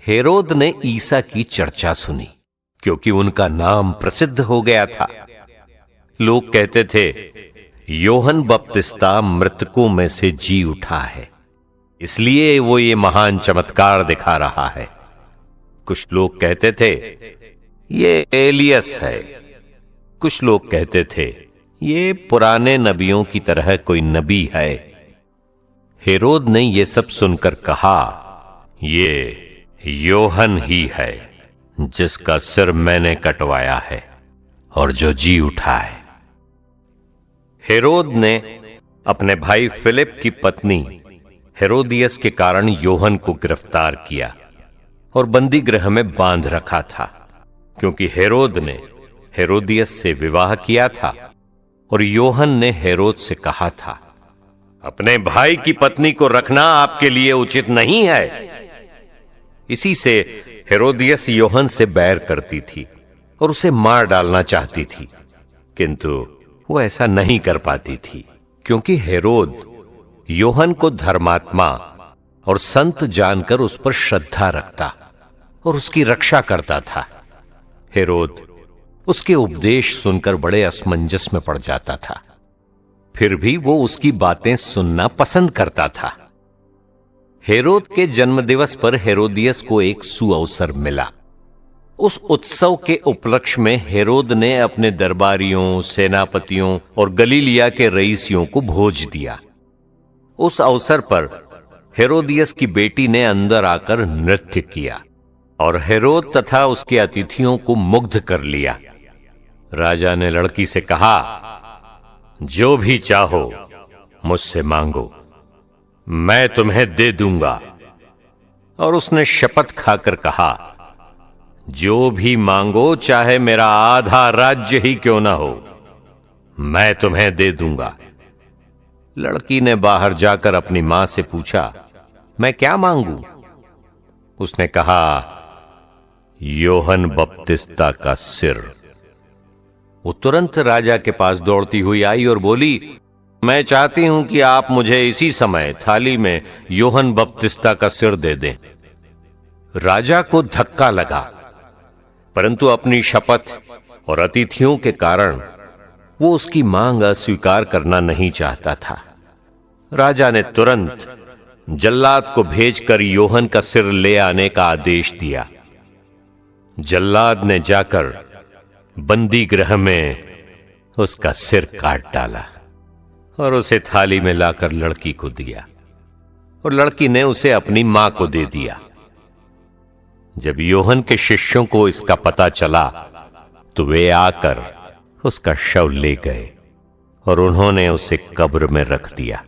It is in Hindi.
हेरोद ने ईसा की चर्चा सुनी क्योंकि उनका नाम प्रसिद्ध हो गया था। लोग कहते थे, योहन बपतिस्ता मृतकों में से जी उठा है, इसलिए वो ये महान चमत्कार दिखा रहा है। कुछ लोग कहते थे, ये एलियस है। कुछ लोग कहते थे, ये पुराने नबियों की तरह कोई नबी है। हेरोद ने ये सब सुनकर कहा, ये योहन ही है जिसका सिर मैंने कटवाया है और जो जी उठा है। हेरोद ने अपने भाई फिलिप की पत्नी हेरोदियस के कारण योहन को गिरफ्तार किया और बंदी गृह में बांध रखा था, क्योंकि हेरोद ने हेरोदियस से विवाह किया था और योहन ने हेरोद से कहा था, अपने भाई की पत्नी को रखना आपके लिए उचित नहीं है। इसी से हेरोदियस योहन से बैर करती थी और उसे मार डालना चाहती थी, किंतु वो ऐसा नहीं कर पाती थी, क्योंकि हेरोद योहन को धर्मात्मा और संत जानकर उस पर श्रद्धा रखता और उसकी रक्षा करता था। हेरोद उसके उपदेश सुनकर बड़े असमंजस में पड़ जाता था, फिर भी वो उसकी बातें सुनना पसंद करता था। हेरोद के जन्मदिवस पर हेरोदियस को एक सुअवसर मिला। उस उत्सव के उपलक्ष्य में हेरोद ने अपने दरबारियों, सेनापतियों और गलीलिया के रईसियों को भोज दिया। उस अवसर पर हेरोदियस की बेटी ने अंदर आकर नृत्य किया और हेरोद तथा उसके अतिथियों को मुग्ध कर लिया। राजा ने लड़की से कहा, जो भी चाहो मुझसे मांगो, मैं तुम्हें दे दूंगा। और उसने शपथ खाकर कहा, जो भी मांगो, चाहे मेरा आधा राज्य ही क्यों ना हो, मैं तुम्हें दे दूंगा। लड़की ने बाहर जाकर अपनी मां से पूछा, मैं क्या मांगू? उसने कहा, योहन बपतिस्ता का सिर। वो तुरंत राजा के पास दौड़ती हुई आई और बोली, मैं चाहती हूं कि आप मुझे इसी समय थाली में योहन बपतिस्ता का सिर दे दें। राजा को धक्का लगा, परंतु अपनी शपथ और अतिथियों के कारण वो उसकी मांग अस्वीकार करना नहीं चाहता था। राजा ने तुरंत जल्लाद को भेजकर योहन का सिर ले आने का आदेश दिया। जल्लाद ने जाकर बंदी गृह में उसका सिर काट डाला और उसे थाली में लाकर लड़की को दिया और लड़की ने उसे अपनी मां को दे दिया। जब योहन के शिष्यों को इसका पता चला तो वे आकर उसका शव ले गए और उन्होंने उसे कब्र में रख दिया।